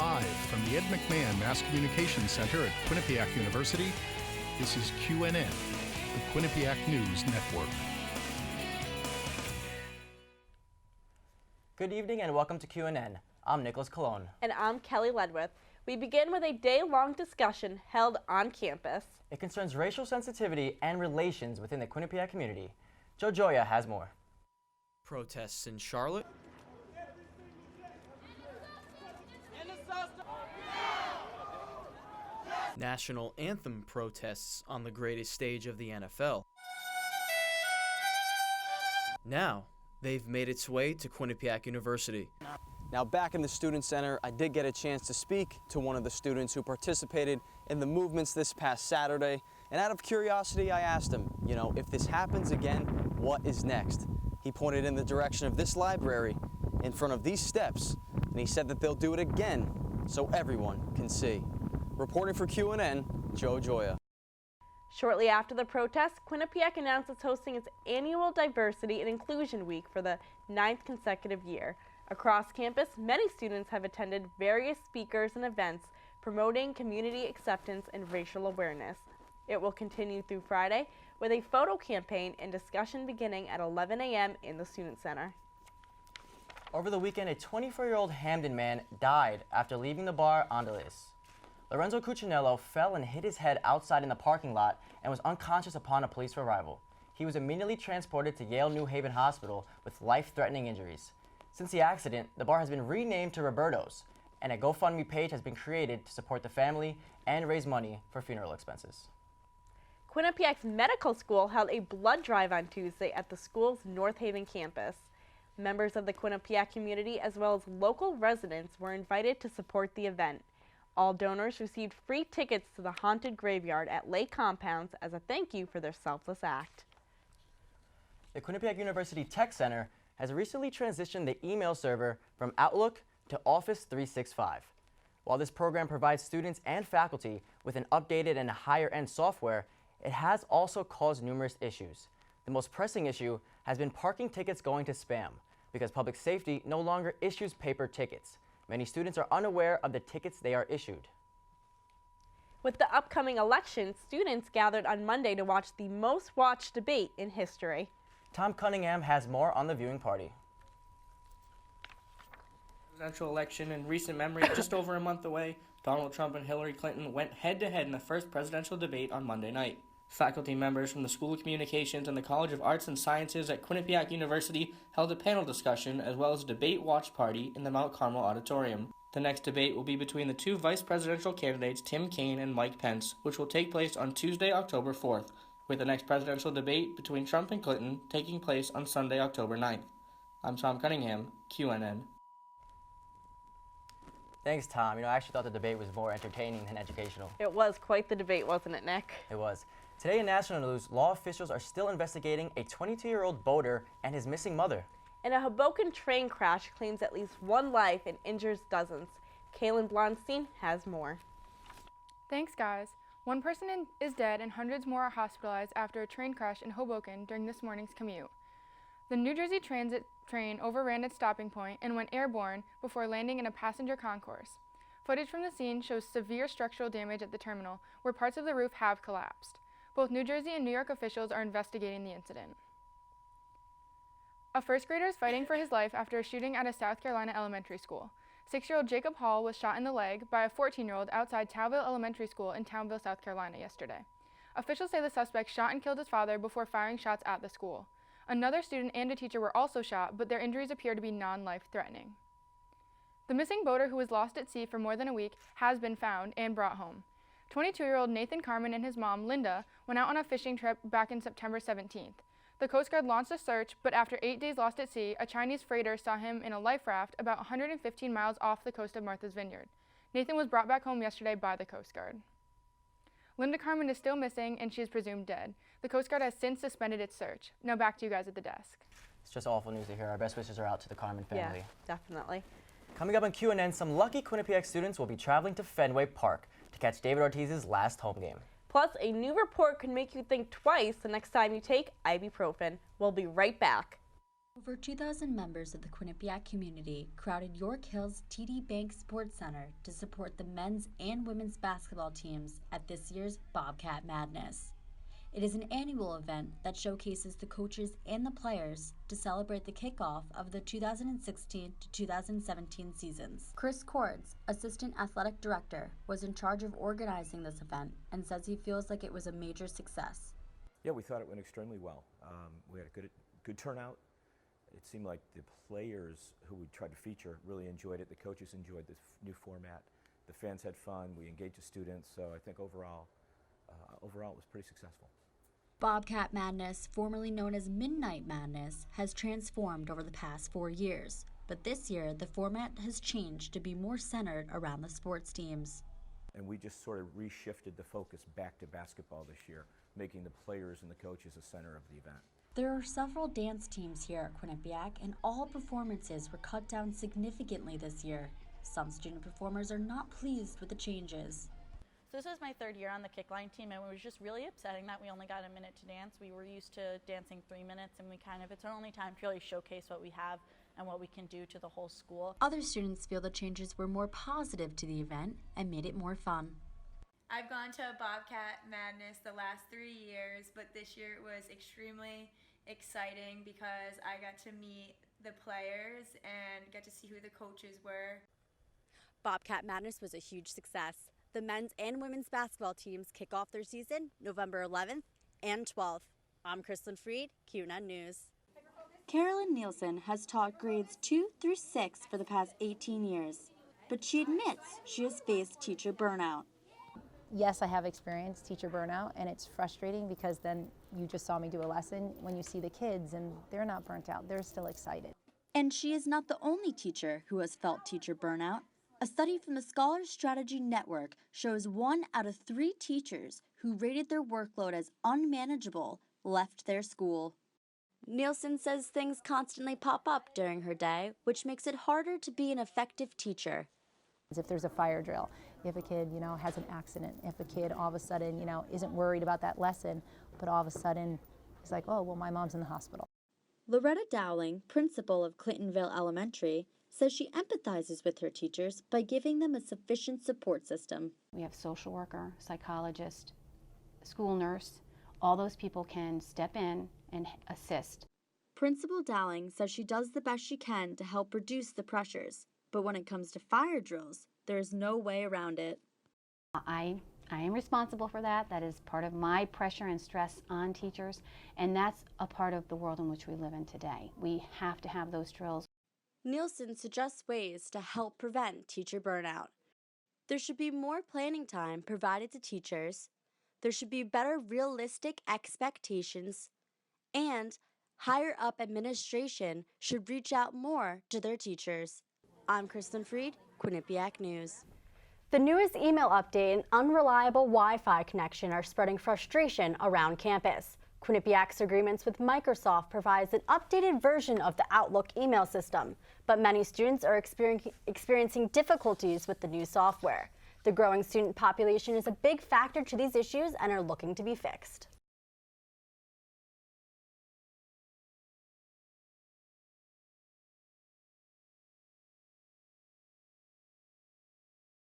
Live from the Ed McMahon Mass Communications Center at Quinnipiac University, this is QNN, the Quinnipiac News Network. Good evening and welcome to QNN. I'm Nicholas Colon. And I'm Kelly Ledwith. We begin with a day-long discussion held on campus. It concerns racial sensitivity and relations within the Quinnipiac community. Joe Joya has more. Protests in Charlotte. National anthem protests on the greatest stage of the NFL. Now, they've made its way to Quinnipiac University. Now back in the Student Center, I did get a chance to speak to one of the students who participated in the movements this past Saturday. And out of curiosity, I asked him, if this happens again, what is next? He pointed in the direction of this library in front of these steps, and he said that they'll do it again so everyone can see. Reporting for QNN, Joe Joya. Shortly after the protest, Quinnipiac announced it's hosting its annual Diversity and Inclusion Week for the 9th consecutive year. Across campus, many students have attended various speakers and events promoting community acceptance and racial awareness. It will continue through Friday with a photo campaign and discussion beginning at 11 a.m. in the Student Center. Over the weekend, a 24-year-old Hamden man died after leaving the bar Andales. Lorenzo Cuccinello fell and hit his head outside in the parking lot and was unconscious upon a police arrival. He was immediately transported to Yale New Haven Hospital with life-threatening injuries. Since the accident, the bar has been renamed to Roberto's, and a GoFundMe page has been created to support the family and raise money for funeral expenses. Quinnipiac's medical school held a blood drive on Tuesday at the school's North Haven campus. Members of the Quinnipiac community as well as local residents were invited to support the event. All donors received free tickets to the haunted graveyard at Lake Compounds as a thank you for their selfless act. The Quinnipiac University Tech Center has recently transitioned the email server from Outlook to Office 365. While this program provides students and faculty with an updated and higher-end software, it has also caused numerous issues. The most pressing issue has been parking tickets going to spam, because public safety no longer issues paper tickets. Many students are unaware of the tickets they are issued. With the upcoming election, students gathered on Monday to watch the most watched debate in history. Tom Cunningham has more on the viewing party. Presidential election in recent memory, just over a month away, Donald Trump and Hillary Clinton went head-to-head in the first presidential debate on Monday night. Faculty members from the School of Communications and the College of Arts and Sciences at Quinnipiac University held a panel discussion as well as a debate watch party in the Mount Carmel Auditorium. The next debate will be between the two vice presidential candidates Tim Kaine and Mike Pence, which will take place on Tuesday, October 4th, with the next presidential debate between Trump and Clinton taking place on Sunday, October 9th. I'm Tom Cunningham, QNN. Thanks, Tom. I actually thought the debate was more entertaining than educational. It was quite the debate, wasn't it, Nick? It was. Today in national news, law officials are still investigating a 22-year-old boater and his missing mother. And a Hoboken train crash claims at least one life and injures dozens. Kaylin Blonstein has more. Thanks, guys. One person is dead and hundreds more are hospitalized after a train crash in Hoboken during this morning's commute. The New Jersey Transit train overran its stopping point and went airborne before landing in a passenger concourse. Footage from the scene shows severe structural damage at the terminal, where parts of the roof have collapsed. Both New Jersey and New York officials are investigating the incident. A first grader is fighting for his life after a shooting at a South Carolina elementary school. 6-year-old Jacob Hall was shot in the leg by a 14-year-old outside Towville Elementary School in Townville, South Carolina yesterday. Officials say the suspect shot and killed his father before firing shots at the school. Another student and a teacher were also shot, but their injuries appear to be non-life-threatening. The missing boater, who was lost at sea for more than a week, has been found and brought home. 22-year-old Nathan Carmen and his mom, Linda, went out on a fishing trip back in September 17th. The Coast Guard launched a search, but after 8 days lost at sea, a Chinese freighter saw him in a life raft about 115 miles off the coast of Martha's Vineyard. Nathan was brought back home yesterday by the Coast Guard. Linda Carmen is still missing, and she is presumed dead. The Coast Guard has since suspended its search. Now back to you guys at the desk. It's just awful news to hear. Our best wishes are out to the Carmen family. Yeah, definitely. Coming up on QNN, some lucky Quinnipiac students will be traveling to Fenway Park to catch David Ortiz's last home game. Plus, a new report could make you think twice the next time you take ibuprofen. We'll be right back. Over 2,000 members of the Quinnipiac community crowded York Hills TD Bank Sports Center to support the men's and women's basketball teams at this year's Bobcat Madness. It is an annual event that showcases the coaches and the players to celebrate the kickoff of the 2016 to 2017 seasons. Chris Cords, Assistant Athletic Director, was in charge of organizing this event and says he feels like it was a major success. Yeah, we thought it went extremely well. We had a good turnout. It seemed like the players who we tried to feature really enjoyed it. The coaches enjoyed this new format. The fans had fun. We engaged the students. So I think overall it was pretty successful. Bobcat Madness, formerly known as Midnight Madness, has transformed over the past 4 years. But this year, the format has changed to be more centered around the sports teams. And we just sort of reshifted the focus back to basketball this year, making the players and the coaches the center of the event. There are several dance teams here at Quinnipiac, and all performances were cut down significantly this year. Some student performers are not pleased with the changes. So this is my third year on the kickline team, and it was just really upsetting that we only got a minute to dance. We were used to dancing 3 minutes, and it's our only time to really showcase what we have and what we can do to the whole school. Other students feel the changes were more positive to the event and made it more fun. I've gone to Bobcat Madness the last 3 years, but this year it was extremely exciting because I got to meet the players and get to see who the coaches were. Bobcat Madness was a huge success. The men's and women's basketball teams kick off their season November 11th and 12th. I'm Kristen Freed, QNN News. Carolyn Nielsen has taught grades 2 through 6 for the past 18 years, but she admits she has faced teacher burnout. Yes, I have experienced teacher burnout, and it's frustrating because then you just saw me do a lesson when you see the kids and they're not burnt out, they're still excited. And she is not the only teacher who has felt teacher burnout. A study from the Scholar Strategy Network shows 1 out of 3 teachers who rated their workload as unmanageable left their school. Nielsen says things constantly pop up during her day, which makes it harder to be an effective teacher. If there's a fire drill, if a kid, has an accident, if a kid all of a sudden, isn't worried about that lesson, but all of a sudden is like, oh, well, my mom's in the hospital. Loretta Dowling, principal of Clintonville Elementary, says she empathizes with her teachers by giving them a sufficient support system. We have social worker, psychologist, school nurse. All those people can step in and assist. Principal Dowling says she does the best she can to help reduce the pressures, but when it comes to fire drills, there is no way around it. I am responsible for that. That is part of my pressure and stress on teachers, and that's a part of the world in which we live in today. We have to have those drills. Nielsen suggests ways to help prevent teacher burnout. There should be more planning time provided to teachers. There should be better realistic expectations. And higher up administration should reach out more to their teachers. I'm Kristen Freed, Quinnipiac News. The newest email update and unreliable Wi-Fi connection are spreading frustration around campus. Quinnipiac's agreements with Microsoft provides an updated version of the Outlook email system, but many students are experiencing difficulties with the new software. The growing student population is a big factor to these issues and are looking to be fixed.